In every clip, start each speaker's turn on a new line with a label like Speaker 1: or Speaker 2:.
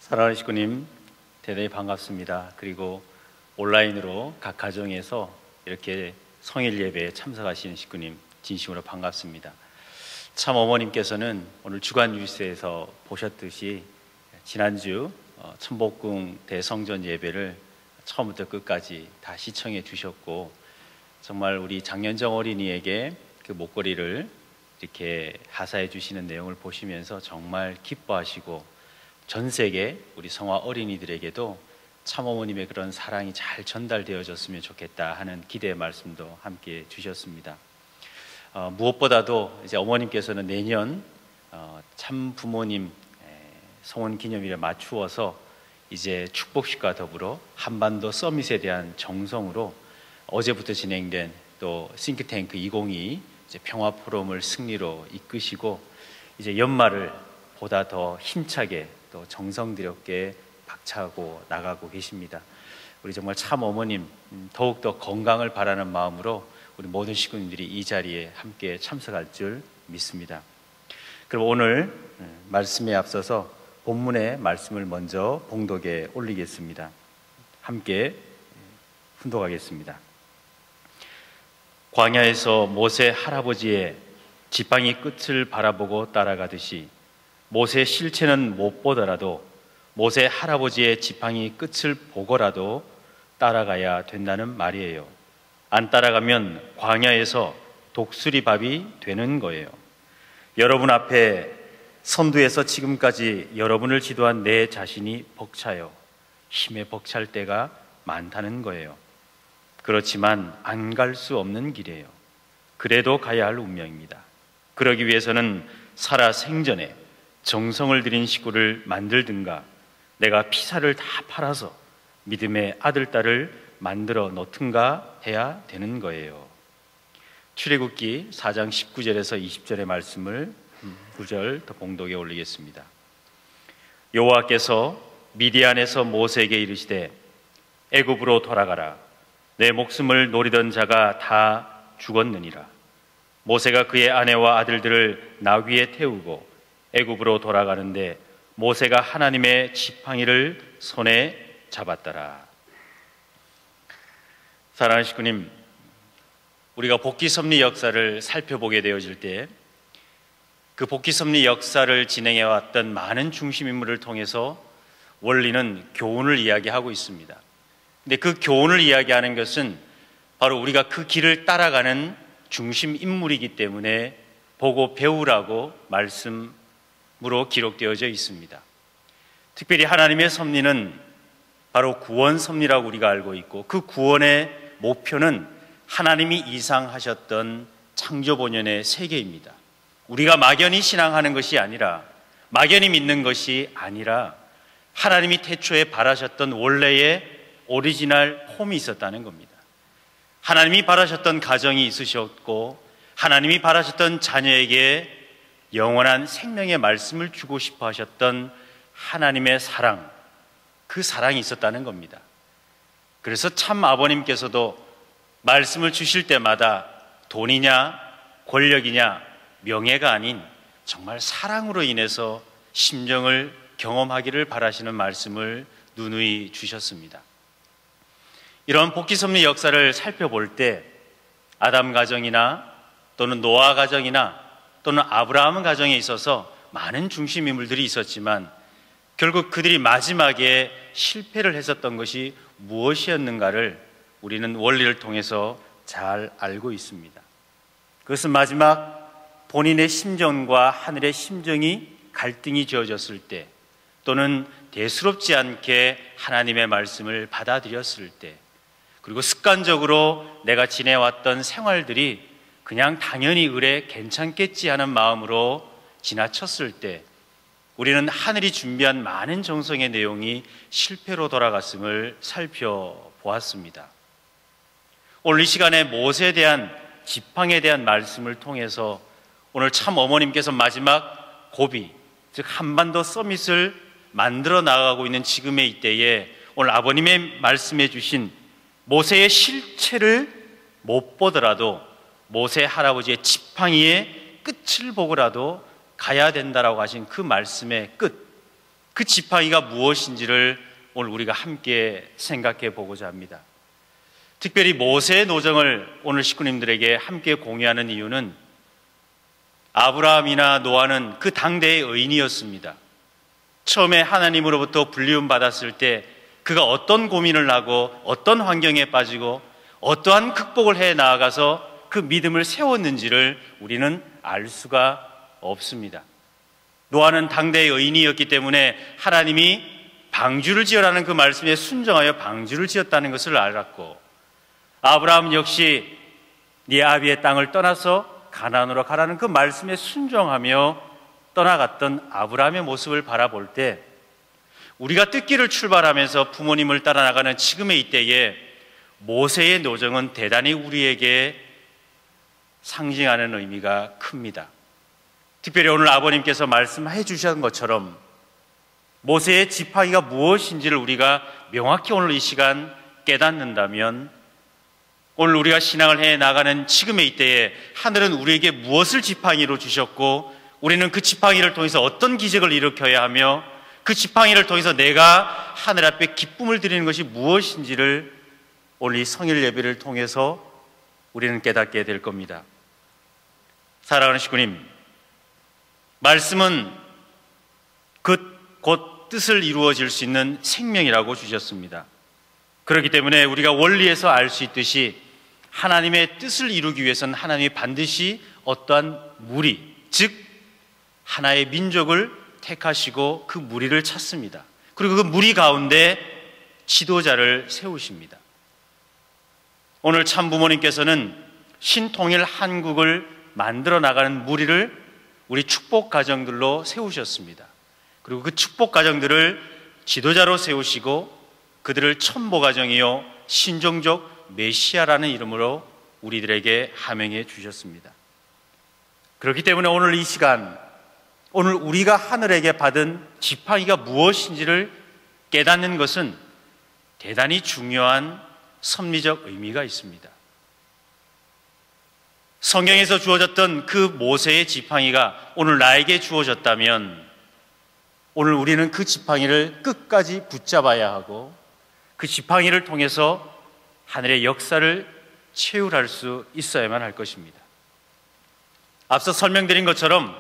Speaker 1: 사랑하는 식구님, 대단히 반갑습니다. 그리고 온라인으로 각 가정에서 이렇게 성일 예배에 참석하시는 식구님 진심으로 반갑습니다. 참 어머님께서는 오늘 주간 뉴스에서 보셨듯이 지난주 천복궁 대성전 예배를 처음부터 끝까지 다 시청해 주셨고, 정말 우리 장연정 어린이에게 그 목걸이를 이렇게 하사해 주시는 내용을 보시면서 정말 기뻐하시고, 전 세계 우리 성화 어린이들에게도 참어머님의 그런 사랑이 잘 전달되어졌으면 좋겠다 하는 기대의 말씀도 함께 주셨습니다. 무엇보다도 이제 어머님께서는 내년 참 부모님 성원 기념일에 맞추어서 이제 축복식과 더불어 한반도 서밋에 대한 정성으로 어제부터 진행된 또 싱크탱크 2022 이제 평화 포럼을 승리로 이끄시고, 이제 연말을 보다 더 힘차게 또 정성스럽게 박차고 나가고 계십니다. 우리 정말 참 어머님 더욱더 건강을 바라는 마음으로 우리 모든 식구님들이 이 자리에 함께 참석할 줄 믿습니다. 그럼 오늘 말씀에 앞서서 본문의 말씀을 먼저 봉독에 올리겠습니다. 함께 훈독하겠습니다. 광야에서 모세 할아버지의 지팡이 끝을 바라보고 따라가듯이 모세 실체는 못 보더라도 모세 할아버지의 지팡이 끝을 보고라도 따라가야 된다는 말이에요. 안 따라가면 광야에서 독수리밥이 되는 거예요. 여러분 앞에 선두에서 지금까지 여러분을 지도한 내 자신이 벅차요. 힘에 벅찰 때가 많다는 거예요. 그렇지만 안 갈 수 없는 길이에요. 그래도 가야 할 운명입니다. 그러기 위해서는 살아 생전에 정성을 들인 식구를 만들든가 내가 피사를 다 팔아서 믿음의 아들, 딸을 만들어 놓든가 해야 되는 거예요. 출애굽기 4장 19절에서 20절의 말씀을 9절 더 봉독에 올리겠습니다. 여호와께서 미디안에서 모세에게 이르시되 애굽으로 돌아가라. 내 목숨을 노리던 자가 다 죽었느니라. 모세가 그의 아내와 아들들을 나귀에 태우고 애굽으로 돌아가는데 모세가 하나님의 지팡이를 손에 잡았더라. 사랑하는 식구님, 우리가 복귀섭리 역사를 살펴보게 되어질 때 그 복귀섭리 역사를 진행해왔던 많은 중심인물을 통해서 원리는 교훈을 이야기하고 있습니다. 근데 그 교훈을 이야기하는 것은 바로 우리가 그 길을 따라가는 중심인물이기 때문에 보고 배우라고 말씀으로 기록되어져 있습니다. 특별히 하나님의 섭리는 바로 구원 섭리라고 우리가 알고 있고, 그 구원의 목표는 하나님이 이상하셨던 창조 본연의 세계입니다. 우리가 막연히 신앙하는 것이 아니라, 막연히 믿는 것이 아니라 하나님이 태초에 바라셨던 원래의 오리지널 홈이 있었다는 겁니다. 하나님이 바라셨던 가정이 있으셨고, 하나님이 바라셨던 자녀에게 영원한 생명의 말씀을 주고 싶어 하셨던 하나님의 사랑, 그 사랑이 있었다는 겁니다. 그래서 참 아버님께서도 말씀을 주실 때마다 돈이냐 권력이냐 명예가 아닌 정말 사랑으로 인해서 심정을 경험하기를 바라시는 말씀을 누누이 주셨습니다. 이런 복귀섭리 역사를 살펴볼 때 아담 가정이나 또는 노아 가정이나 또는 아브라함 가정에 있어서 많은 중심인물들이 있었지만, 결국 그들이 마지막에 실패를 했었던 것이 무엇이었는가를 우리는 원리를 통해서 잘 알고 있습니다. 그것은 마지막 본인의 심정과 하늘의 심정이 갈등이 지어졌을 때, 또는 대수롭지 않게 하나님의 말씀을 받아들였을 때, 그리고 습관적으로 내가 지내왔던 생활들이 그냥 당연히 의뢰 괜찮겠지 하는 마음으로 지나쳤을 때, 우리는 하늘이 준비한 많은 정성의 내용이 실패로 돌아갔음을 살펴보았습니다. 오늘 이 시간에 모세에 대한 지팡이에 대한 말씀을 통해서 오늘 참 어머님께서 마지막 고비, 즉 한반도 서밋을 만들어 나가고 있는 지금의 이때에 오늘 아버님의 말씀해 주신 모세의 실체를 못 보더라도 모세 할아버지의 지팡이의 끝을 보고라도 가야 된다라고 하신 그 말씀의 끝, 그 지팡이가 무엇인지를 오늘 우리가 함께 생각해 보고자 합니다. 특별히 모세의 노정을 오늘 식구님들에게 함께 공유하는 이유는 아브라함이나 노아는 그 당대의 의인이었습니다. 처음에 하나님으로부터 불리움 받았을 때 그가 어떤 고민을 하고 어떤 환경에 빠지고 어떠한 극복을 해 나아가서 그 믿음을 세웠는지를 우리는 알 수가 없습니다. 노아는 당대의 의인이었기 때문에 하나님이 방주를 지으라는 그 말씀에 순종하여 방주를 지었다는 것을 알았고, 아브라함 역시 네 아비의 땅을 떠나서 가나안으로 가라는 그 말씀에 순종하며 떠나갔던 아브라함의 모습을 바라볼 때, 우리가 뜻길을 출발하면서 부모님을 따라 나가는 지금의 이때에 모세의 노정은 대단히 우리에게 상징하는 의미가 큽니다. 특별히 오늘 아버님께서 말씀해 주신 것처럼 모세의 지팡이가 무엇인지를 우리가 명확히 오늘 이 시간 깨닫는다면, 오늘 우리가 신앙을 해 나가는 지금의 이때에 하늘은 우리에게 무엇을 지팡이로 주셨고, 우리는 그 지팡이를 통해서 어떤 기적을 일으켜야 하며, 그 지팡이를 통해서 내가 하늘 앞에 기쁨을 드리는 것이 무엇인지를 오늘 이 성일 예배를 통해서 우리는 깨닫게 될 겁니다. 사랑하는 식구님, 말씀은 곧 뜻을 이루어질 수 있는 생명이라고 주셨습니다. 그렇기 때문에 우리가 원리에서 알 수 있듯이 하나님의 뜻을 이루기 위해서는 하나님이 반드시 어떠한 무리, 즉 하나의 민족을 택하시고 그 무리를 찾습니다. 그리고 그 무리 가운데 지도자를 세우십니다. 오늘 참부모님께서는 신통일 한국을 만들어 나가는 무리를 우리 축복 가정들로 세우셨습니다. 그리고 그 축복 가정들을 지도자로 세우시고 그들을 첨보 가정이요 신종족 메시아라는 이름으로 우리들에게 하명해 주셨습니다. 그렇기 때문에 오늘 이 시간, 오늘 우리가 하늘에게 받은 지팡이가 무엇인지를 깨닫는 것은 대단히 중요한 섭리적 의미가 있습니다. 성경에서 주어졌던 그 모세의 지팡이가 오늘 나에게 주어졌다면, 오늘 우리는 그 지팡이를 끝까지 붙잡아야 하고 그 지팡이를 통해서 하늘의 역사를 체휼할 수 있어야만 할 것입니다. 앞서 설명드린 것처럼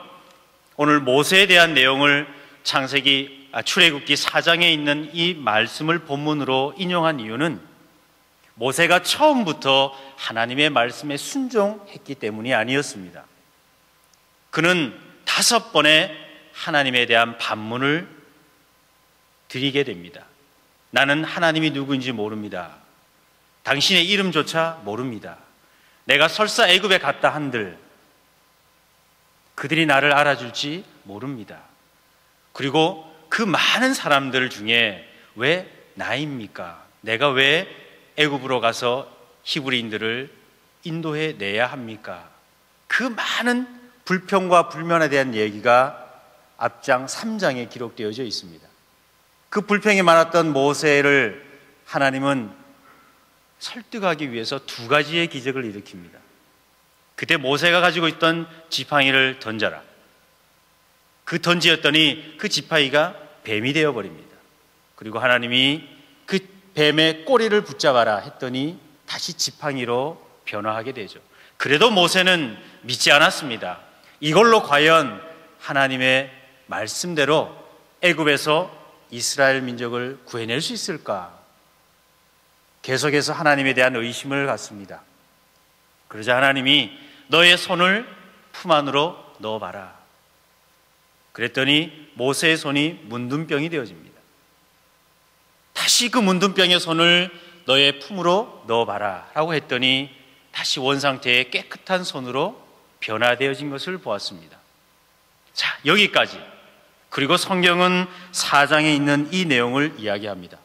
Speaker 1: 오늘 모세에 대한 내용을 출애굽기 4장에 있는 이 말씀을 본문으로 인용한 이유는 모세가 처음부터 하나님의 말씀에 순종했기 때문이 아니었습니다. 그는 5번의 하나님에 대한 반문을 드리게 됩니다. 나는 하나님이 누구인지 모릅니다. 당신의 이름조차 모릅니다. 내가 설사 애굽에 갔다 한들 그들이 나를 알아줄지 모릅니다. 그리고 그 많은 사람들 중에 왜 나입니까? 내가 왜 애굽으로 가서 히브리인들을 인도해 내야 합니까? 그 많은 불평과 불만에 대한 얘기가 앞장 3장에 기록되어져 있습니다. 그 불평이 많았던 모세를 하나님은 설득하기 위해서 2가지의 기적을 일으킵니다. 그때 모세가 가지고 있던 지팡이를 던져라. 그 던지었더니 그 지팡이가 뱀이 되어버립니다. 그리고 하나님이 그 뱀의 꼬리를 붙잡아라 했더니 다시 지팡이로 변화하게 되죠. 그래도 모세는 믿지 않았습니다. 이걸로 과연 하나님의 말씀대로 애굽에서 이스라엘 민족을 구해낼 수 있을까? 계속해서 하나님에 대한 의심을 갖습니다. 그러자 하나님이 너의 손을 품 안으로 넣어봐라. 그랬더니 모세의 손이 문둥병이 되어집니다. 다시 그 문둥병의 손을 너의 품으로 넣어봐라 라고 했더니 다시 원상태의 깨끗한 손으로 변화되어진 것을 보았습니다. 자, 여기까지. 그리고 성경은 4장에 있는 이 내용을 이야기합니다.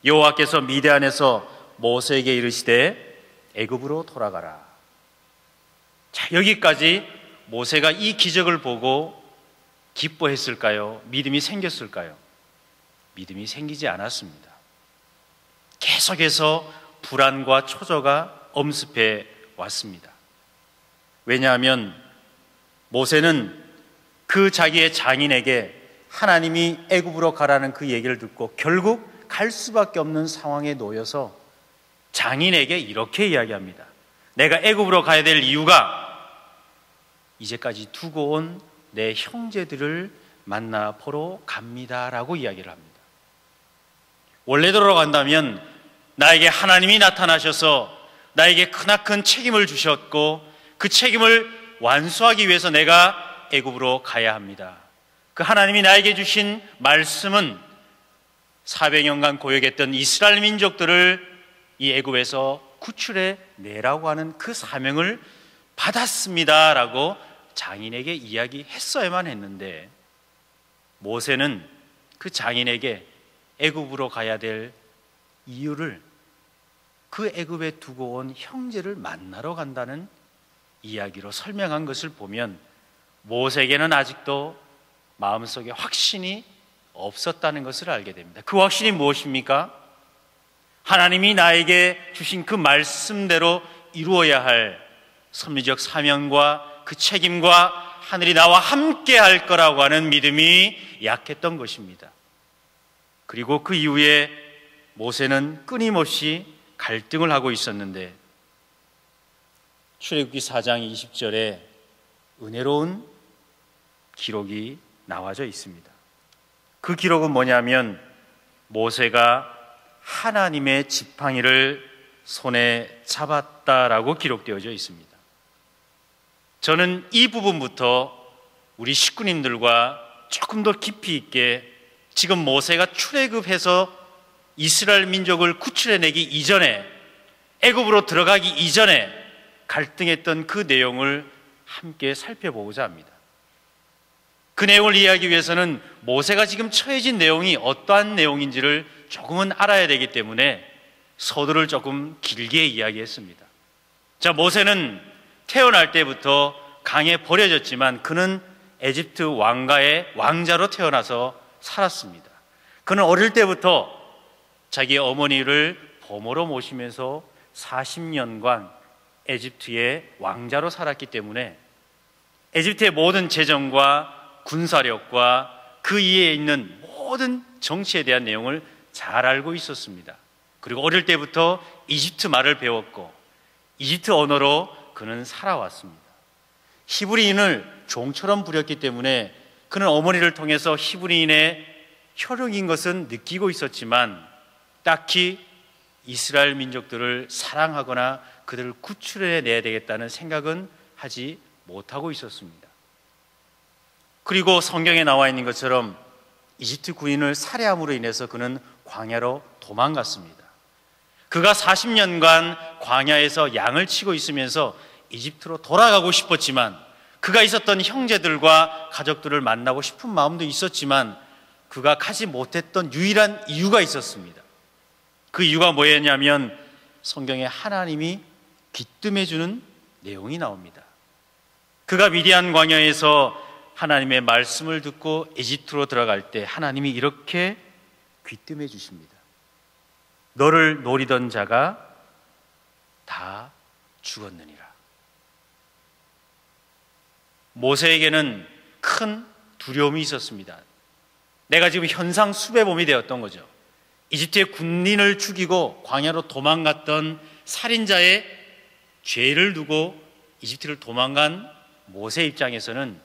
Speaker 1: 여호와께서 미디안에서 모세에게 이르시되 애굽으로 돌아가라. 자, 여기까지 모세가 이 기적을 보고 기뻐했을까요? 믿음이 생겼을까요? 믿음이 생기지 않았습니다. 계속해서 불안과 초조가 엄습해 왔습니다. 왜냐하면 모세는 그 자기의 장인에게 하나님이 애굽으로 가라는 그 얘기를 듣고 결국 갈 수밖에 없는 상황에 놓여서 장인에게 이렇게 이야기합니다. 내가 애굽으로 가야 될 이유가 이제까지 두고 온 내 형제들을 만나 보러 갑니다라고 이야기를 합니다. 원래대로 간다면 나에게 하나님이 나타나셔서 나에게 크나큰 책임을 주셨고 그 책임을 완수하기 위해서 내가 애굽으로 가야 합니다. 그 하나님이 나에게 주신 말씀은 400년간 고역했던 이스라엘 민족들을 이 애굽에서 구출해 내라고 하는 그 사명을 받았습니다라고 장인에게 이야기했어야만 했는데 모세는 그 장인에게 애굽으로 가야 될 이유를 그 애굽에 두고 온 형제를 만나러 간다는 이야기로 설명한 것을 보면 모세에게는 아직도 마음속에 확신이 없었다는 것을 알게 됩니다. 그 확신이 무엇입니까? 하나님이 나에게 주신 그 말씀대로 이루어야 할 섭리적 사명과 그 책임과 하늘이 나와 함께 할 거라고 하는 믿음이 약했던 것입니다. 그리고 그 이후에 모세는 끊임없이 갈등을 하고 있었는데 출애굽기 4장 20절에 은혜로운 기록이 나와져 있습니다. 그 기록은 뭐냐면 모세가 하나님의 지팡이를 손에 잡았다라고 기록되어져 있습니다. 저는 이 부분부터 우리 식구님들과 조금 더 깊이 있게 지금 모세가 출애굽해서 이스라엘 민족을 구출해내기 이전에 애굽으로 들어가기 이전에 갈등했던 그 내용을 함께 살펴보고자 합니다. 그 내용을 이해하기 위해서는 모세가 지금 처해진 내용이 어떠한 내용인지를 조금은 알아야 되기 때문에 서두를 조금 길게 이야기했습니다. 자, 모세는 태어날 때부터 강에 버려졌지만 그는 에집트 왕가의 왕자로 태어나서 살았습니다. 그는 어릴 때부터 자기 어머니를 보모로 모시면서 40년간 에집트의 왕자로 살았기 때문에 에집트의 모든 재정과 군사력과 그 이에 있는 모든 정치에 대한 내용을 잘 알고 있었습니다. 그리고 어릴 때부터 이집트 말을 배웠고 이집트 언어로 그는 살아왔습니다. 히브리인을 종처럼 부렸기 때문에 그는 어머니를 통해서 히브리인의 혈육인 것은 느끼고 있었지만 딱히 이스라엘 민족들을 사랑하거나 그들을 구출해내야 되겠다는 생각은 하지 못하고 있었습니다. 그리고 성경에 나와 있는 것처럼 이집트 군인을 살해함으로 인해서 그는 광야로 도망갔습니다. 그가 40년간 광야에서 양을 치고 있으면서 이집트로 돌아가고 싶었지만 그가 있었던 형제들과 가족들을 만나고 싶은 마음도 있었지만 그가 가지 못했던 유일한 이유가 있었습니다. 그 이유가 뭐였냐면 성경에 하나님이 귀뜸해주는 내용이 나옵니다. 그가 미디안 광야에서 하나님의 말씀을 듣고 이집트로 들어갈 때 하나님이 이렇게 귀뜸해 주십니다. 너를 노리던 자가 다 죽었느니라. 모세에게는 큰 두려움이 있었습니다. 내가 지금 현상 수배범이 되었던 거죠. 이집트의 군인을 죽이고 광야로 도망갔던 살인자의 죄를 두고 이집트를 도망간 모세 입장에서는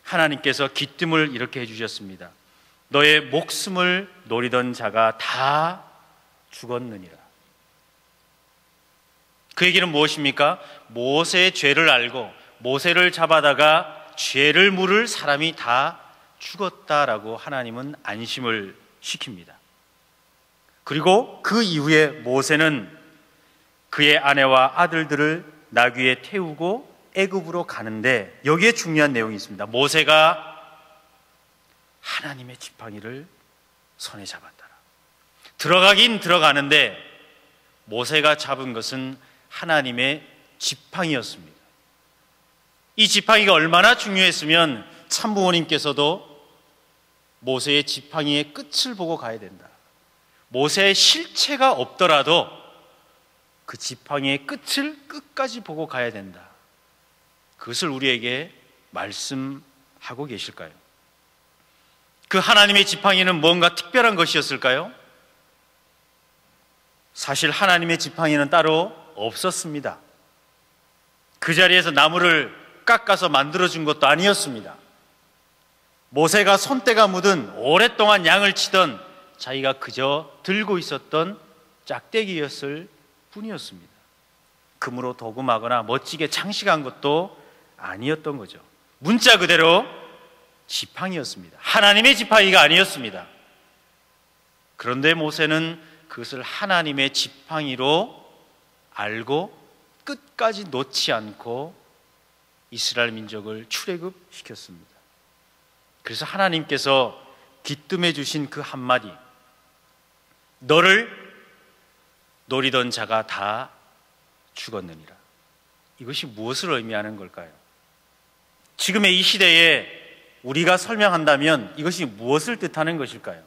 Speaker 1: 하나님께서 귀뜸을 이렇게 해주셨습니다. 너의 목숨을 노리던 자가 다 죽었느니라. 그 얘기는 무엇입니까? 모세의 죄를 알고 모세를 잡아다가 죄를 물을 사람이 다 죽었다라고 하나님은 안심을 시킵니다. 그리고 그 이후에 모세는 그의 아내와 아들들을 나귀에 태우고 애굽으로 가는데 여기에 중요한 내용이 있습니다. 모세가 하나님의 지팡이를 손에 잡았더라. 들어가긴 들어가는데 모세가 잡은 것은 하나님의 지팡이였습니다. 이 지팡이가 얼마나 중요했으면 참부모님께서도 모세의 지팡이의 끝을 보고 가야 된다. 모세의 실체가 없더라도 그 지팡이의 끝을 끝까지 보고 가야 된다. 그것을 우리에게 말씀하고 계실까요? 그 하나님의 지팡이는 뭔가 특별한 것이었을까요? 사실 하나님의 지팡이는 따로 없었습니다. 그 자리에서 나무를 깎아서 만들어준 것도 아니었습니다. 모세가 손때가 묻은 오랫동안 양을 치던 자기가 그저 들고 있었던 짝대기였을 뿐이었습니다. 금으로 도금하거나 멋지게 장식한 것도 아니었던 거죠. 문자 그대로 지팡이였습니다. 하나님의 지팡이가 아니었습니다. 그런데 모세는 그것을 하나님의 지팡이로 알고 끝까지 놓지 않고 이스라엘 민족을 출애굽시켰습니다. 그래서 하나님께서 기뜸해 주신 그 한마디, 너를 노리던 자가 다 죽었느니라. 이것이 무엇을 의미하는 걸까요? 지금의 이 시대에 우리가 설명한다면 이것이 무엇을 뜻하는 것일까요?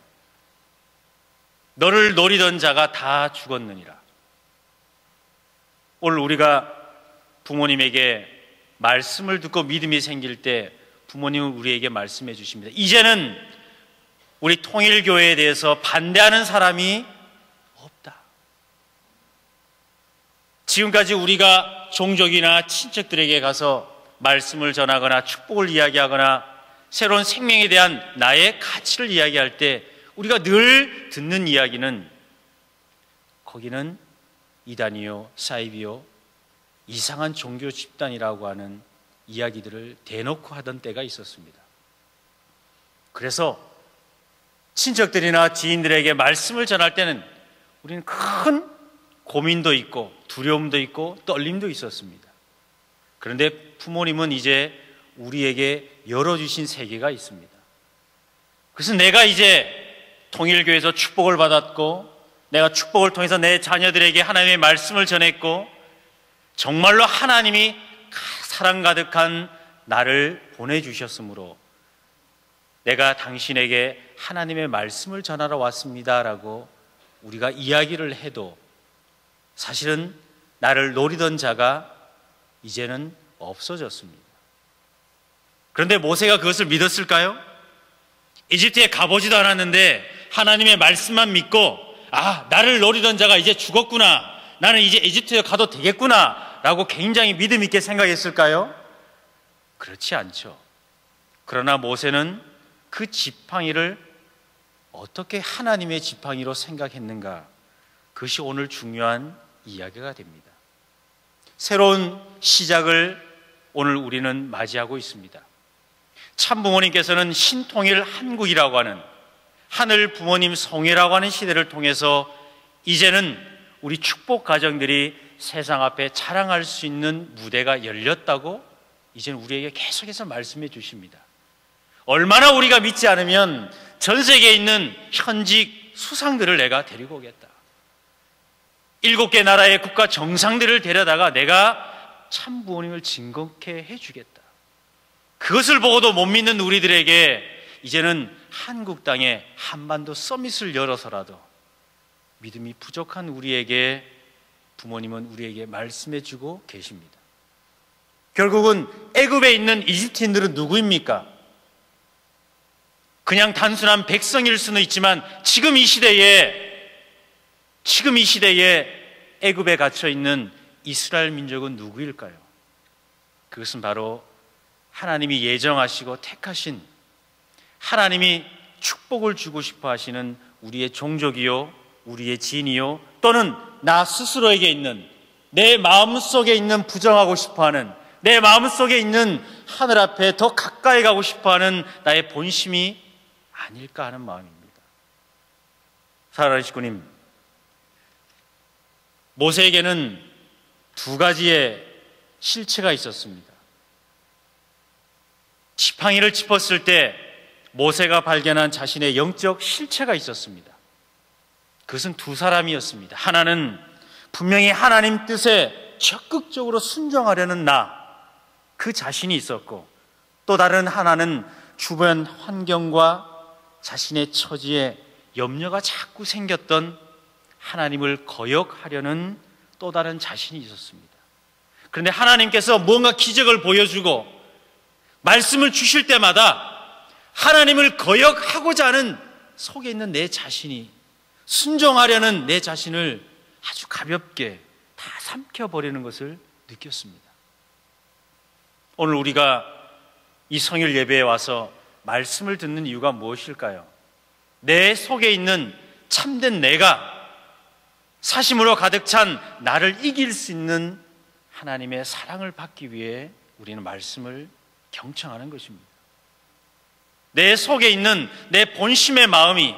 Speaker 1: 너를 노리던 자가 다 죽었느니라. 오늘 우리가 부모님에게 말씀을 듣고 믿음이 생길 때 부모님은 우리에게 말씀해 주십니다. 이제는 우리 통일교회에 대해서 반대하는 사람이 없다. 지금까지 우리가 종족이나 친척들에게 가서 말씀을 전하거나 축복을 이야기하거나 새로운 생명에 대한 나의 가치를 이야기할 때 우리가 늘 듣는 이야기는 거기는 이단이요, 사이비요, 이상한 종교 집단이라고 하는 이야기들을 대놓고 하던 때가 있었습니다. 그래서 친척들이나 지인들에게 말씀을 전할 때는 우리는 큰 고민도 있고 두려움도 있고 떨림도 있었습니다. 그런데 부모님은 이제 우리에게 열어주신 세계가 있습니다. 그래서 내가 이제 통일교회에서 축복을 받았고 내가 축복을 통해서 내 자녀들에게 하나님의 말씀을 전했고 정말로 하나님이 사랑 가득한 나를 보내주셨으므로 내가 당신에게 하나님의 말씀을 전하러 왔습니다라고 우리가 이야기를 해도 사실은 나를 노리던 자가 이제는 없어졌습니다. 그런데 모세가 그것을 믿었을까요? 이집트에 가보지도 않았는데 하나님의 말씀만 믿고 나를 노리던 자가 이제 죽었구나, 나는 이제 이집트에 가도 되겠구나 라고 굉장히 믿음 있게 생각했을까요? 그렇지 않죠. 그러나 모세는 그 지팡이를 어떻게 하나님의 지팡이로 생각했는가, 그것이 오늘 중요한 이야기가 됩니다. 새로운 시작을 오늘 우리는 맞이하고 있습니다. 참 부모님께서는 신통일 한국이라고 하는 하늘 부모님 성회라고 하는 시대를 통해서 이제는 우리 축복 가정들이 세상 앞에 자랑할 수 있는 무대가 열렸다고 이제는 우리에게 계속해서 말씀해 주십니다. 얼마나 우리가 믿지 않으면 전 세계에 있는 현직 수상들을 내가 데리고 오겠다. 7개 나라의 국가 정상들을 데려다가 내가 참 부모님을 증거케 해주겠다. 그것을 보고도 못 믿는 우리들에게 이제는 한국 땅에 한반도 서밋을 열어서라도 믿음이 부족한 우리에게 부모님은 우리에게 말씀해 주고 계십니다. 결국은 애굽에 있는 이집트인들은 누구입니까? 그냥 단순한 백성일 수는 있지만 지금 이 시대에 애굽에 갇혀 있는 이스라엘 민족은 누구일까요? 그것은 바로 하나님이 예정하시고 택하신, 하나님이 축복을 주고 싶어 하시는 우리의 종족이요, 우리의 지인이요, 또는 나 스스로에게 있는, 내 마음속에 있는 부정하고 싶어하는, 내 마음속에 있는 하늘 앞에 더 가까이 가고 싶어하는 나의 본심이 아닐까 하는 마음입니다. 사랑하는 식구님, 모세에게는 두 가지의 실체가 있었습니다. 지팡이를 짚었을 때 모세가 발견한 자신의 영적 실체가 있었습니다. 그것은 두 사람이었습니다. 하나는 분명히 하나님 뜻에 적극적으로 순종하려는 그 자신이 있었고, 또 다른 하나는 주변 환경과 자신의 처지에 염려가 자꾸 생겼던 하나님을 거역하려는 또 다른 자신이 있었습니다. 그런데 하나님께서 무언가 기적을 보여주고 말씀을 주실 때마다 하나님을 거역하고자 하는 속에 있는 내 자신이, 순종하려는 내 자신을 아주 가볍게 다 삼켜버리는 것을 느꼈습니다. 오늘 우리가 이 성일 예배에 와서 말씀을 듣는 이유가 무엇일까요? 내 속에 있는 참된 내가 사심으로 가득 찬 나를 이길 수 있는 하나님의 사랑을 받기 위해 우리는 말씀을 경청하는 것입니다. 내 속에 있는 내 본심의 마음이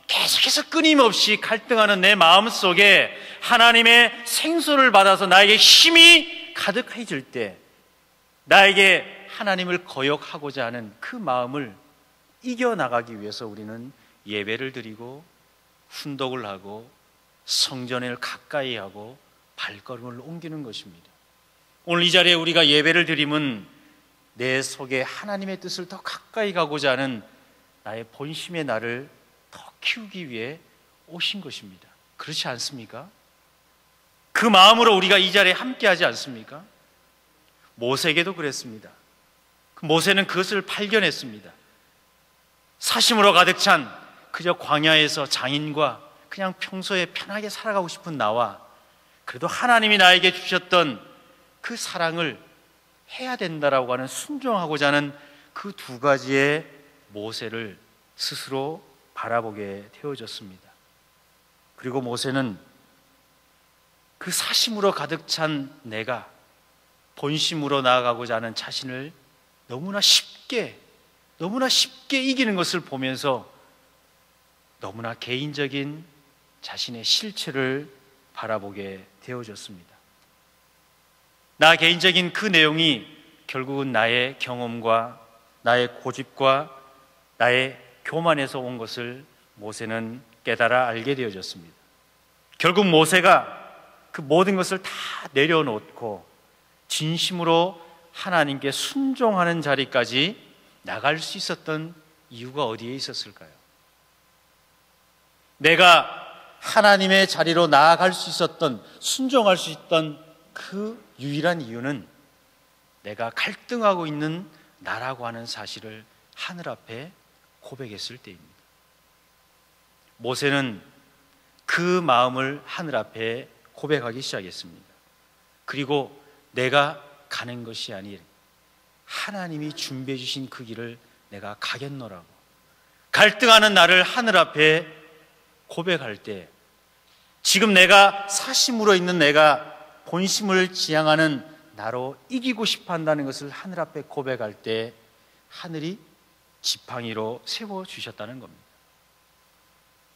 Speaker 1: 계속해서 끊임없이 갈등하는 내 마음 속에 하나님의 생수를 받아서 나에게 힘이 가득해질 때, 나에게 하나님을 거역하고자 하는 그 마음을 이겨나가기 위해서 우리는 예배를 드리고 훈독을 하고 성전을 가까이 하고 발걸음을 옮기는 것입니다. 오늘 이 자리에 우리가 예배를 드림은 내 속에 하나님의 뜻을 더 가까이 가고자 하는 나의 본심의 나를 더 키우기 위해 오신 것입니다. 그렇지 않습니까? 그 마음으로 우리가 이 자리에 함께하지 않습니까? 모세에게도 그랬습니다. 모세는 그것을 발견했습니다. 사심으로 가득 찬 그저 광야에서 장인과 그냥 평소에 편하게 살아가고 싶은 나와 그래도 하나님이 나에게 주셨던 그 사랑을 해야 된다라고 하는 순종하고자 하는 그 두 가지의 모세를 스스로 바라보게 되어졌습니다. 그리고 모세는 그 사심으로 가득 찬 내가 본심으로 나아가고자 하는 자신을 너무나 쉽게 이기는 것을 보면서 너무나 개인적인 자신의 실체를 바라보게 되어졌습니다. 나 개인적인 그 내용이 결국은 나의 경험과 나의 고집과 나의 교만에서 온 것을 모세는 깨달아 알게 되어졌습니다. 결국 모세가 그 모든 것을 다 내려놓고 진심으로 하나님께 순종하는 자리까지 나갈 수 있었던 이유가 어디에 있었을까요? 내가 하나님의 자리로 나아갈 수 있었던, 순종할 수 있던 그 유일한 이유는 내가 갈등하고 있는 나라고 하는 사실을 하늘 앞에 고백했을 때입니다. 모세는 그 마음을 하늘 앞에 고백하기 시작했습니다. 그리고 내가 가는 것이 아니라 하나님이 준비해 주신 그 길을 내가 가겠노라고 갈등하는 나를 하늘 앞에 고백할 때, 지금 내가 사심으로 있는 내가 본심을 지향하는 나로 이기고 싶어 한다는 것을 하늘 앞에 고백할 때 하늘이 지팡이로 세워주셨다는 겁니다.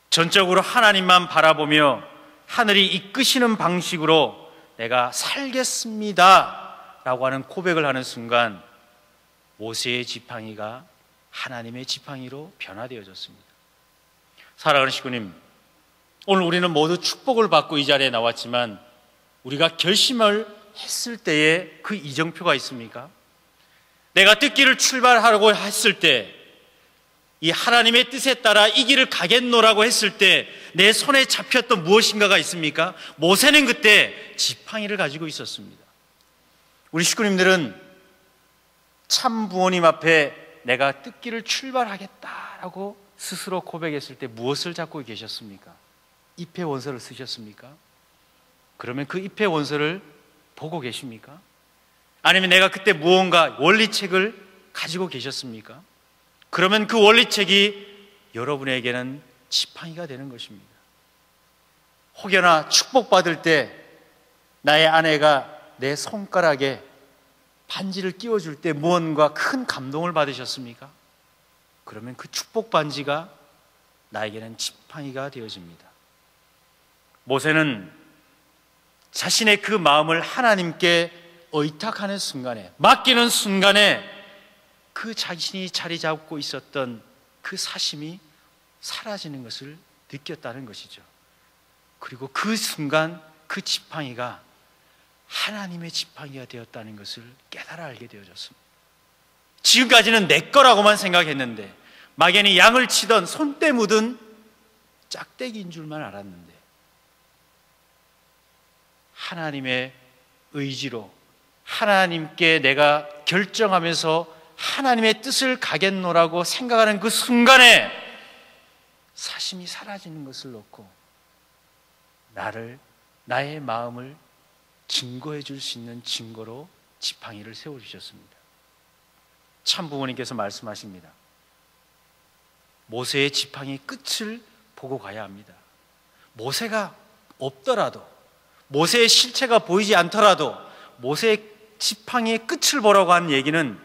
Speaker 1: 전적으로 하나님만 바라보며 하늘이 이끄시는 방식으로 내가 살겠습니다 라고 하는 고백을 하는 순간 모세의 지팡이가 하나님의 지팡이로 변화되어졌습니다. 사랑하는 식구님, 오늘 우리는 모두 축복을 받고 이 자리에 나왔지만 우리가 결심을 했을 때에 그 이정표가 있습니까? 내가 뜻길을 출발하려고 했을 때, 이 하나님의 뜻에 따라 이 길을 가겠노라고 했을 때 내 손에 잡혔던 무엇인가가 있습니까? 모세는 그때 지팡이를 가지고 있었습니다. 우리 식구님들은 참 부모님 앞에 내가 뜻길을 출발하겠다라고 스스로 고백했을 때 무엇을 잡고 계셨습니까? 입회 원서를 쓰셨습니까? 그러면 그 입회 원서를 보고 계십니까? 아니면 내가 그때 무언가 원리책을 가지고 계셨습니까? 그러면 그 원리책이 여러분에게는 지팡이가 되는 것입니다. 혹여나 축복받을 때 나의 아내가 내 손가락에 반지를 끼워줄 때 무언가 큰 감동을 받으셨습니까? 그러면 그 축복 반지가 나에게는 지팡이가 되어집니다. 모세는 자신의 그 마음을 하나님께 의탁하는 순간에, 맡기는 순간에 그 자신이 자리 잡고 있었던 그 사심이 사라지는 것을 느꼈다는 것이죠. 그리고 그 순간 그 지팡이가 하나님의 지팡이가 되었다는 것을 깨달아 알게 되어졌습니다. 지금까지는 내 거라고만 생각했는데, 막연히 양을 치던 손때 묻은 짝대기인 줄만 알았는데, 하나님의 의지로 하나님께 내가 결정하면서 하나님의 뜻을 가겠노라고 생각하는 그 순간에 사심이 사라지는 것을 놓고 나의 마음을 증거해 줄 수 있는 증거로 지팡이를 세워주셨습니다. 참 부모님께서 말씀하십니다. 모세의 지팡이 끝을 보고 가야 합니다. 모세가 없더라도, 모세의 실체가 보이지 않더라도 모세의 지팡이의 끝을 보라고 한 얘기는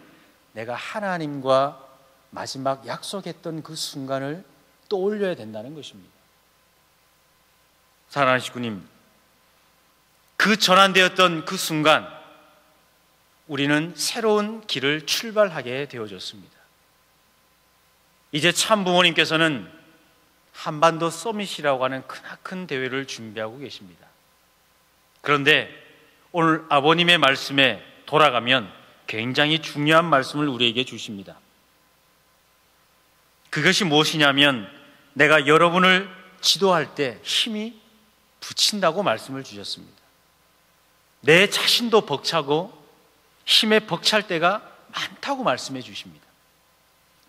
Speaker 1: 내가 하나님과 마지막 약속했던 그 순간을 떠올려야 된다는 것입니다. 사랑하는 식구님, 그 전환되었던 그 순간 우리는 새로운 길을 출발하게 되어졌습니다. 이제 참 부모님께서는 한반도 서밋이라고 하는 크나큰 대회를 준비하고 계십니다. 그런데 오늘 아버님의 말씀에 돌아가면 굉장히 중요한 말씀을 우리에게 주십니다. 그것이 무엇이냐면 내가 여러분을 지도할 때 힘이 붙인다고 말씀을 주셨습니다. 내 자신도 벅차고 힘에 벅찰 때가 많다고 말씀해 주십니다.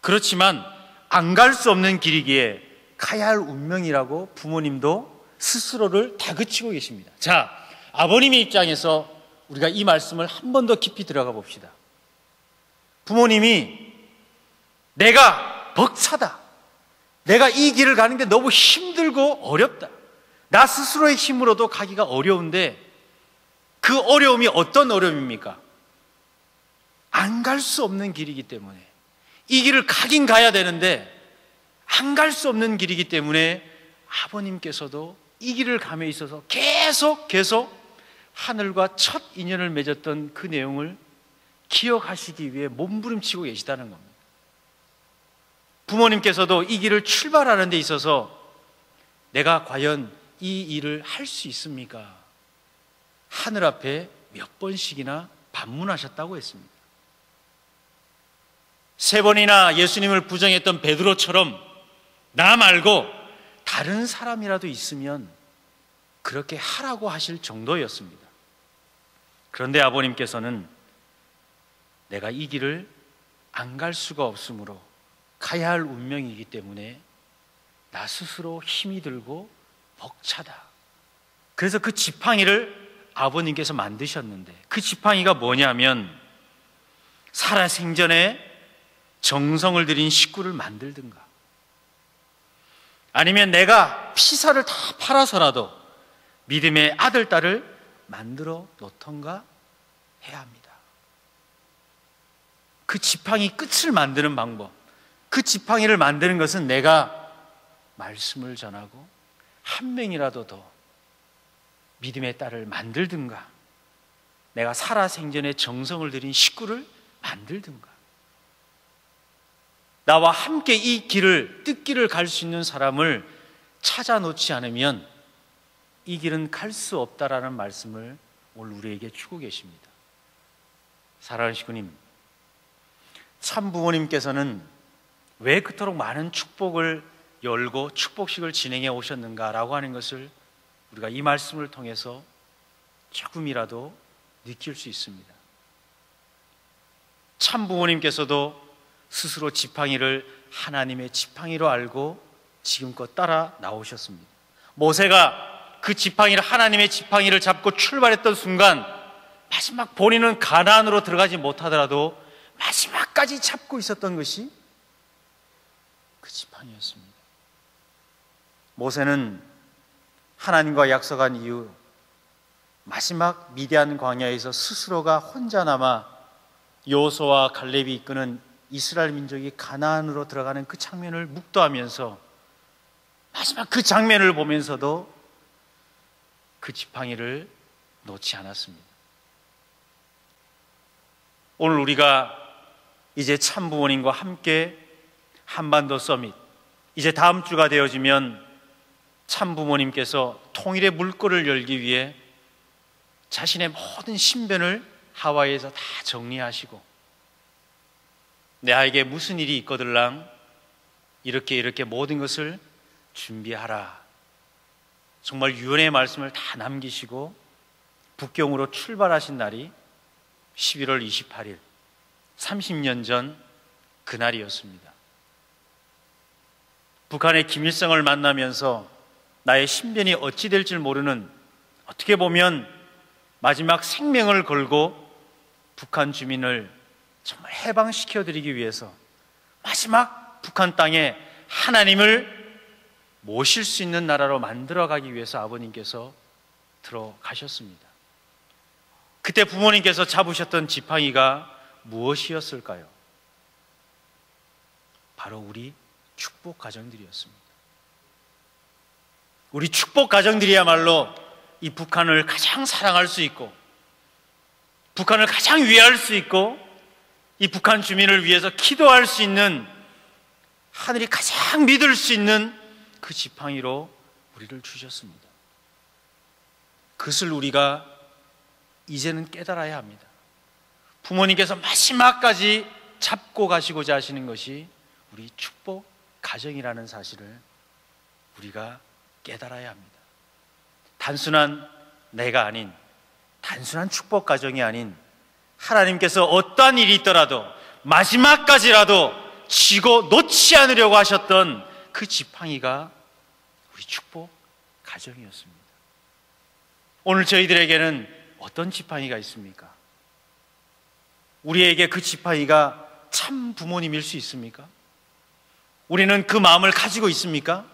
Speaker 1: 그렇지만 안 갈 수 없는 길이기에 가야 할 운명이라고 부모님도 스스로를 다그치고 계십니다. 자, 아버님의 입장에서 우리가 이 말씀을 한 번 더 깊이 들어가 봅시다. 부모님이 내가 벅차다, 내가 이 길을 가는데 너무 힘들고 어렵다, 나 스스로의 힘으로도 가기가 어려운데 그 어려움이 어떤 어려움입니까? 안 갈 수 없는 길이기 때문에, 이 길을 가긴 가야 되는데 안 갈 수 없는 길이기 때문에 아버님께서도 이 길을 감에 있어서 계속 하늘과 첫 인연을 맺었던 그 내용을 기억하시기 위해 몸부림치고 계시다는 겁니다. 부모님께서도 이 길을 출발하는 데 있어서 내가 과연 이 일을 할 수 있습니까? 하늘 앞에 몇 번씩이나 반문하셨다고 했습니다. 3번이나 예수님을 부정했던 베드로처럼 나 말고 다른 사람이라도 있으면 그렇게 하라고 하실 정도였습니다. 그런데 아버님께서는 내가 이 길을 안 갈 수가 없으므로 가야 할 운명이기 때문에 나 스스로 힘이 들고 벅차다. 그래서 그 지팡이를 아버님께서 만드셨는데 그 지팡이가 뭐냐면 살아생전에 정성을 들인 식구를 만들든가 아니면 내가 피사를 다 팔아서라도 믿음의 아들, 딸을 만들어 놓던가 해야 합니다. 그 지팡이 끝을 만드는 방법, 그 지팡이를 만드는 것은 내가 말씀을 전하고 한 명이라도 더 믿음의 딸을 만들든가 내가 살아생전에 정성을 들인 식구를 만들든가 나와 함께 이 길을, 뜻길을 갈 수 있는 사람을 찾아놓지 않으면 이 길은 갈 수 없다라는 말씀을 오늘 우리에게 주고 계십니다. 사랑하는 식구님, 참 부모님께서는 왜 그토록 많은 축복을 열고 축복식을 진행해 오셨는가라고 하는 것을 우리가 이 말씀을 통해서 조금이라도 느낄 수 있습니다. 참 부모님께서도 스스로 지팡이를 하나님의 지팡이로 알고 지금껏 따라 나오셨습니다. 모세가 그 지팡이를, 하나님의 지팡이를 잡고 출발했던 순간 마지막 본인은 가나안으로 들어가지 못하더라도 마지막까지 잡고 있었던 것이 그 지팡이였습니다. 모세는 하나님과 약속한 이후 마지막 미디안 광야에서 스스로가 혼자 남아 여호수아와 갈렙이 이끄는 이스라엘 민족이 가나안으로 들어가는 그 장면을 묵도하면서 마지막 그 장면을 보면서도 그 지팡이를 놓지 않았습니다. 오늘 우리가 이제 참 부모님과 함께 한반도 서밋, 이제 다음 주가 되어지면 참 부모님께서 통일의 물꼬를 열기 위해 자신의 모든 신변을 하와이에서 다 정리하시고 내 아이에게 무슨 일이 있거들랑 이렇게 모든 것을 준비하라. 정말 유언의 말씀을 다 남기시고 북경으로 출발하신 날이 11월 28일 30년 전 그날이었습니다. 북한의 김일성을 만나면서 나의 신변이 어찌 될 줄 모르는, 어떻게 보면 마지막 생명을 걸고 북한 주민을 정말 해방시켜드리기 위해서 마지막 북한 땅에 하나님을 모실 수 있는 나라로 만들어가기 위해서 아버님께서 들어가셨습니다. 그때 부모님께서 잡으셨던 지팡이가 무엇이었을까요? 바로 우리 축복 가정들이었습니다. 우리 축복 가정들이야말로 이 북한을 가장 사랑할 수 있고, 북한을 가장 위할 수 있고, 이 북한 주민을 위해서 기도할 수 있는, 하늘이 가장 믿을 수 있는 그 지팡이로 우리를 주셨습니다. 그것을 우리가 이제는 깨달아야 합니다. 부모님께서 마지막까지 잡고 가시고자 하시는 것이 우리 축복 가정이라는 사실을 우리가 깨달아야 합니다. 단순한 내가 아닌, 단순한 축복 가정이 아닌, 하나님께서 어떠한 일이 있더라도 마지막까지라도 쥐고 놓지 않으려고 하셨던 그 지팡이가 우리 축복 가정이었습니다. 오늘 저희들에게는 어떤 지팡이가 있습니까? 우리에게 그 지팡이가 참 부모님일 수 있습니까? 우리는 그 마음을 가지고 있습니까?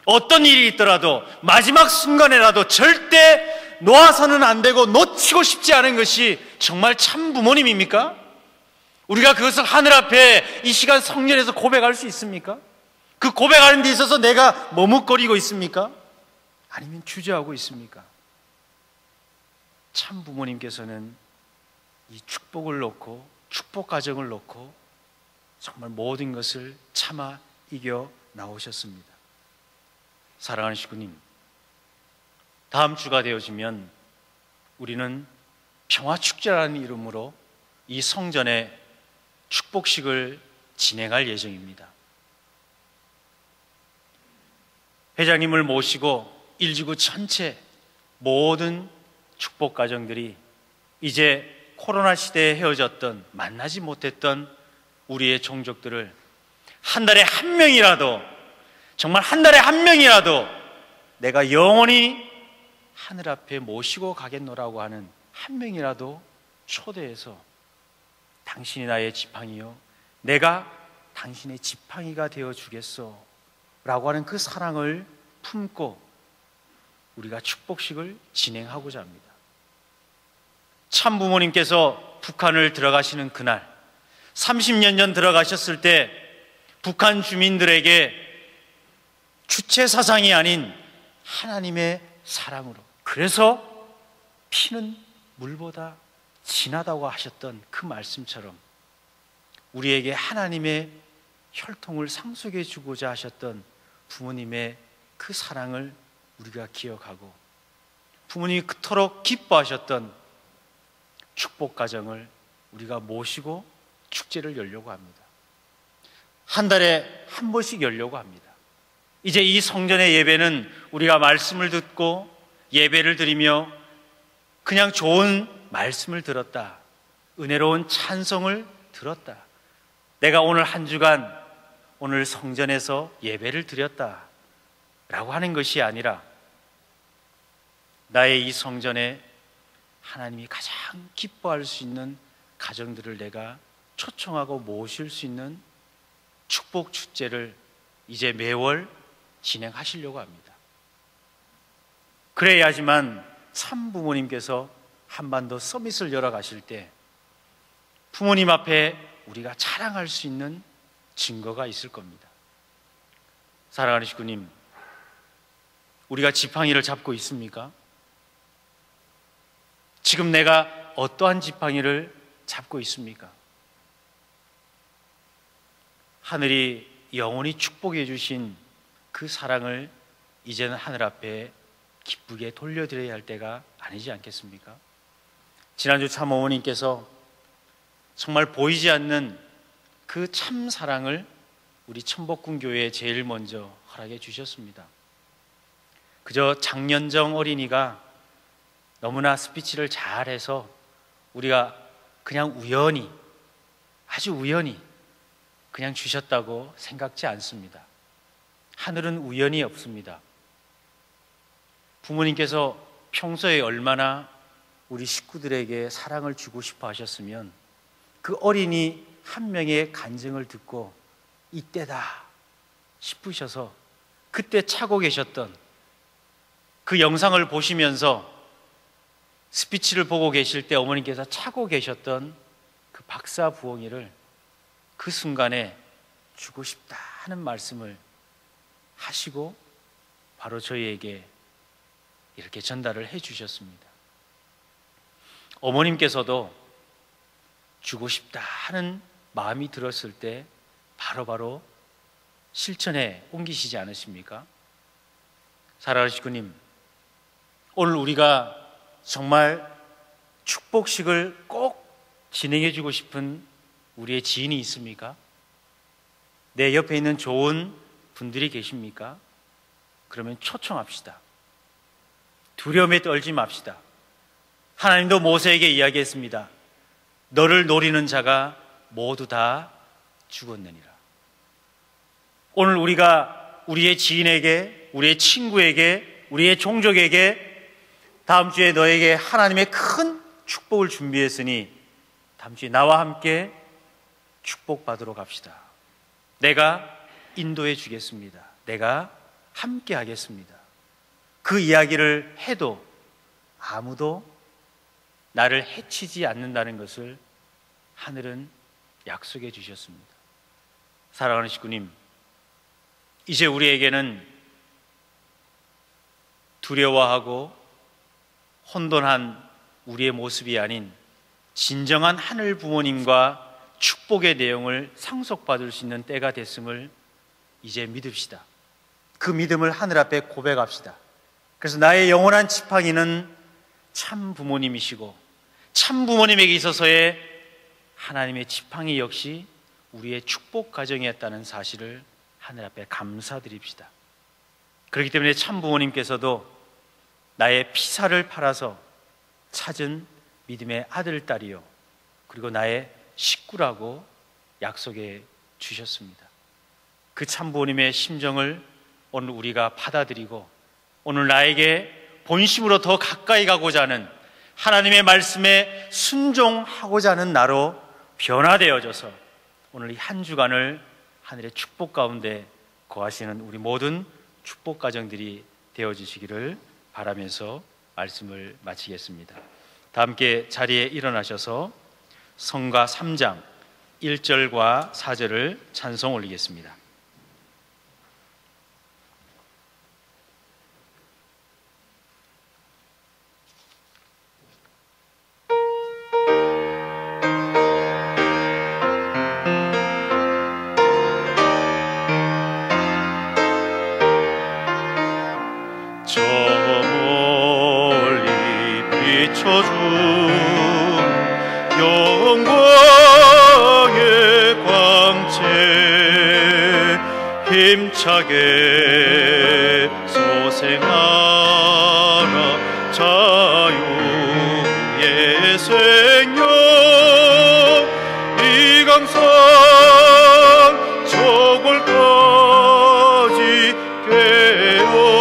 Speaker 1: 어떤 일이 있더라도 마지막 순간에라도 절대 놓아서는 안 되고 놓치고 싶지 않은 것이 정말 참 부모님입니까? 우리가 그것을 하늘 앞에 이 시간 성전에서 고백할 수 있습니까? 그 고백하는 데 있어서 내가 머뭇거리고 있습니까? 아니면 주저하고 있습니까? 참 부모님께서는 이 축복을 놓고, 축복 가정을 놓고 정말 모든 것을 참아 이겨 나오셨습니다. 사랑하는 식구님, 다음 주가 되어지면 우리는 평화축제라는 이름으로 이 성전의 축복식을 진행할 예정입니다. 회장님을 모시고 일지구 전체 모든 축복 가정들이 이제 코로나 시대에 헤어졌던, 만나지 못했던 우리의 종족들을 한 달에 한 명이라도, 정말 한 달에 한 명이라도 내가 영원히 하늘 앞에 모시고 가겠노라고 하는 한 명이라도 초대해서 당신이 나의 지팡이요, 내가 당신의 지팡이가 되어 주겠소 라고 하는 그 사랑을 품고 우리가 축복식을 진행하고자 합니다. 참 부모님께서 북한을 들어가시는 그날, 30년 전 들어가셨을 때 북한 주민들에게 주체 사상이 아닌 하나님의 사랑으로, 그래서 피는 물보다 진하다고 하셨던 그 말씀처럼 우리에게 하나님의 혈통을 상속해 주고자 하셨던 부모님의 그 사랑을 우리가 기억하고, 부모님이 그토록 기뻐하셨던 축복 가정을 우리가 모시고 축제를 열려고 합니다. 한 달에 한 번씩 열려고 합니다. 이제 이 성전의 예배는 우리가 말씀을 듣고 예배를 드리며 그냥 좋은 말씀을 들었다, 은혜로운 찬송을 들었다, 내가 오늘 한 주간 오늘 성전에서 예배를 드렸다 라고 하는 것이 아니라, 나의 이 성전에 하나님이 가장 기뻐할 수 있는 가정들을 내가 초청하고 모실 수 있는 축복 축제를 이제 매월 진행하시려고 합니다. 그래야지만 참 부모님께서 한반도 서밋을 열어 가실 때 부모님 앞에 우리가 자랑할 수 있는 증거가 있을 겁니다. 사랑하는 식구님, 우리가 지팡이를 잡고 있습니까? 지금 내가 어떠한 지팡이를 잡고 있습니까? 하늘이 영원히 축복해 주신 그 사랑을 이제는 하늘 앞에 기쁘게 돌려드려야 할 때가 아니지 않겠습니까? 지난주 참 어머님께서 정말 보이지 않는 그 참 사랑을 우리 천복궁 교회에 제일 먼저 허락해 주셨습니다. 그저 장년정 어린이가 너무나 스피치를 잘해서 우리가 그냥 우연히 아주 우연히 그냥 주셨다고 생각지 않습니다. 하늘은 우연이 없습니다. 부모님께서 평소에 얼마나 우리 식구들에게 사랑을 주고 싶어 하셨으면 그 어린이 한 명의 간증을 듣고 이때다 싶으셔서 그때 차고 계셨던 그 영상을 보시면서 스피치를 보고 계실 때 어머님께서 차고 계셨던 그 박사 부엉이를 그 순간에 주고 싶다 하는 말씀을 하시고 바로 저희에게 이렇게 전달을 해 주셨습니다. 어머님께서도 주고 싶다 하는 마음이 들었을 때 바로바로 실천에 옮기시지 않으십니까? 사랑하는 식구님, 오늘 우리가 정말 축복식을 꼭 진행해 주고 싶은 우리의 지인이 있습니까? 내 옆에 있는 좋은 분들이 계십니까? 그러면 초청합시다. 두려움에 떨지 맙시다. 하나님도 모세에게 이야기했습니다. 너를 노리는 자가 모두 다 죽었느니라. 오늘 우리가 우리의 지인에게, 우리의 친구에게, 우리의 종족에게 다음 주에 너에게 하나님의 큰 축복을 준비했으니 다음 주에 나와 함께 축복받으러 갑시다. 내가 인도해 주겠습니다. 내가 함께 하겠습니다. 그 이야기를 해도 아무도 나를 해치지 않는다는 것을 하늘은 약속해 주셨습니다. 사랑하는 식구님, 이제 우리에게는 두려워하고 혼돈한 우리의 모습이 아닌 진정한 하늘 부모님과 축복의 내용을 상속받을 수 있는 때가 됐음을 이제 믿읍시다. 그 믿음을 하늘 앞에 고백합시다. 그래서 나의 영원한 지팡이는 참 부모님이시고 참 부모님에게 있어서의 하나님의 지팡이 역시 우리의 축복 가정이었다는 사실을 하늘 앞에 감사드립시다. 그렇기 때문에 참 부모님께서도 나의 피살을 팔아서 찾은 믿음의 아들, 딸이요 그리고 나의 식구라고 약속해 주셨습니다. 그 참 부모님의 심정을 오늘 우리가 받아들이고 오늘 나에게 본심으로 더 가까이 가고자 하는 하나님의 말씀에 순종하고자 하는 나로 변화되어져서 오늘 이 한 주간을 하늘의 축복 가운데 거하시는 우리 모든 축복 가정들이 되어주시기를 바라면서 말씀을 마치겠습니다. 다 함께 자리에 일어나셔서 성가 3장 1절과 4절을 찬송 올리겠습니다.
Speaker 2: 저 멀리 비춰준 영광의 광채 힘차게 소생하라 자유의 생명 이 강산 저골까지 깨어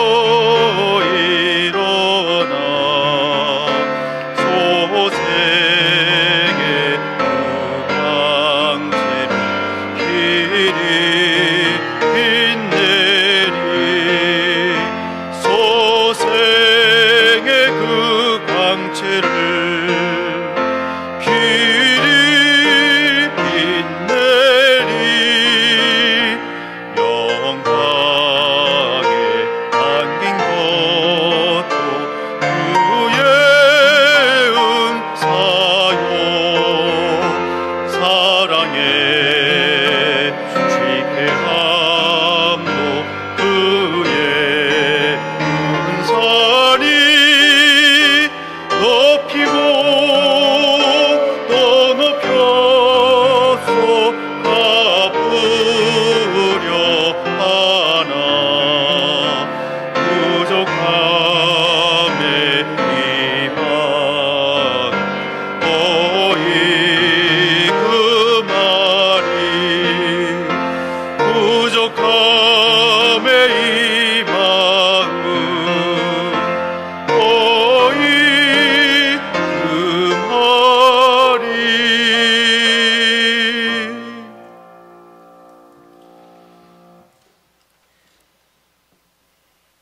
Speaker 2: 사랑의 주님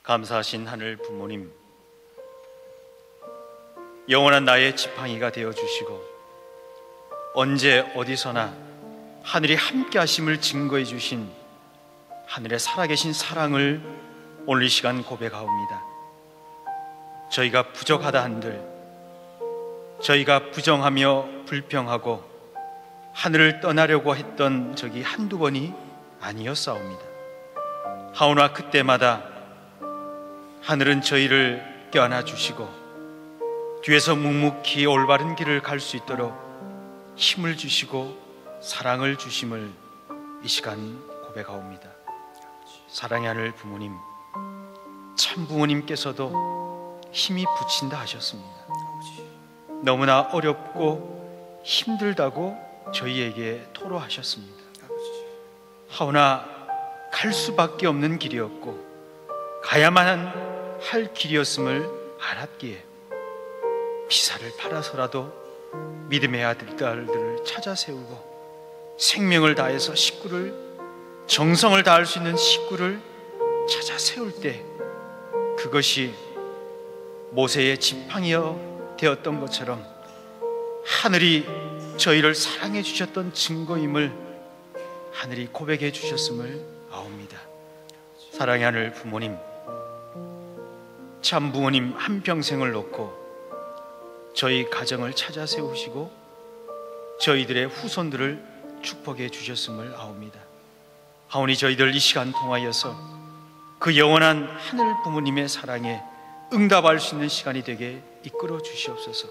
Speaker 1: 감사하신 하늘 부모님, 영원한 나의 지팡이가 되어주시고 언제 어디서나 하늘이 함께 하심을 증거해 주신 하늘에 살아계신 사랑을 오늘 이 시간 고백하옵니다. 저희가 부족하다 한들, 저희가 부정하며 불평하고 하늘을 떠나려고 했던 적이 한두 번이 아니었사옵니다. 하오나 그때마다 하늘은 저희를 껴안아 주시고 뒤에서 묵묵히 올바른 길을 갈 수 있도록 힘을 주시고 사랑을 주심을 이 시간 고백하옵니다. 사랑의 하늘 부모님, 참 부모님께서도 힘이 부친다 하셨습니다. 너무나 어렵고 힘들다고 저희에게 토로하셨습니다. 하오나 갈 수밖에 없는 길이었고 가야만 할 길이었음을 알았기에 피사를 팔아서라도 믿음의 아들, 딸들을 찾아 세우고 생명을 다해서 식구를, 정성을 다할 수 있는 식구를 찾아 세울 때 그것이 모세의 지팡이여 되었던 것처럼 하늘이 저희를 사랑해 주셨던 증거임을 하늘이 고백해 주셨음을 아옵니다. 사랑의 하늘 부모님, 참 부모님 한평생을 놓고 저희 가정을 찾아 세우시고 저희들의 후손들을 축복해 주셨음을 아옵니다. 하오니 저희들 이 시간 통하여서 그 영원한 하늘 부모님의 사랑에 응답할 수 있는 시간이 되게 이끌어 주시옵소서.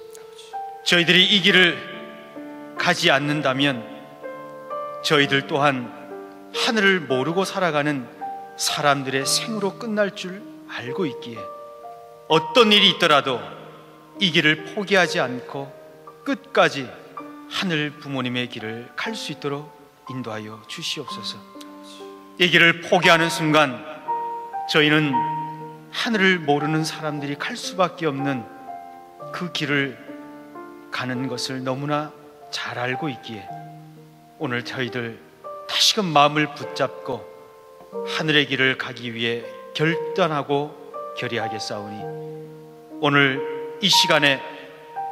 Speaker 1: 저희들이 이 길을 가지 않는다면 저희들 또한 하늘을 모르고 살아가는 사람들의 생으로 끝날 줄 알고 있기에 어떤 일이 있더라도 이 길을 포기하지 않고 끝까지 하늘 부모님의 길을 갈 수 있도록 인도하여 주시옵소서. 이 길을 포기하는 순간 저희는 하늘을 모르는 사람들이 갈 수밖에 없는 그 길을 가는 것을 너무나 잘 알고 있기에 오늘 저희들 다시금 마음을 붙잡고 하늘의 길을 가기 위해 결단하고 결의하겠사오니 오늘 이 시간에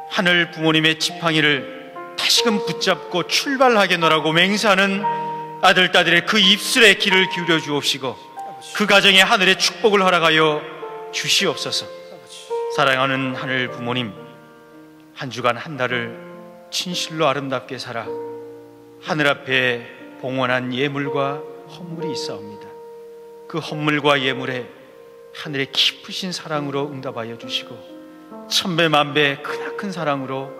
Speaker 1: 하늘 부모님의 지팡이를 다시금 붙잡고 출발하겠노라고 맹세하는 아들, 딸들의 그 입술에 귀를 기울여 주옵시고 그 가정에 하늘의 축복을 허락하여 주시옵소서. 사랑하는 하늘 부모님, 한 주간 한 달을 진실로 아름답게 살아 하늘 앞에 봉헌한 예물과 헌물이 있사옵니다. 그 헌물과 예물에 하늘의 깊으신 사랑으로 응답하여 주시고 천배 만배 크나큰 사랑으로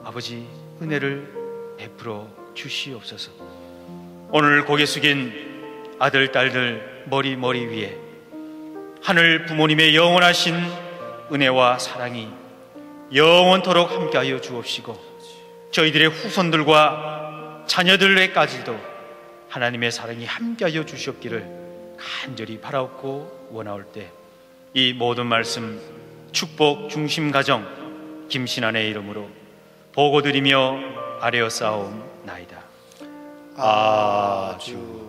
Speaker 1: 아버지 은혜를 베풀어 주시옵소서. 오늘 고개 숙인 아들, 딸들 머리 위에 하늘 부모님의 영원하신 은혜와 사랑이 영원토록 함께하여 주옵시고 저희들의 후손들과 자녀들에까지도 하나님의 사랑이 함께하여 주시옵기를 간절히 바라옵고 원하올 때 이 모든 말씀 축복 중심 가정 김신환의 이름으로 보고드리며 아뢰어 싸움나이다. 아주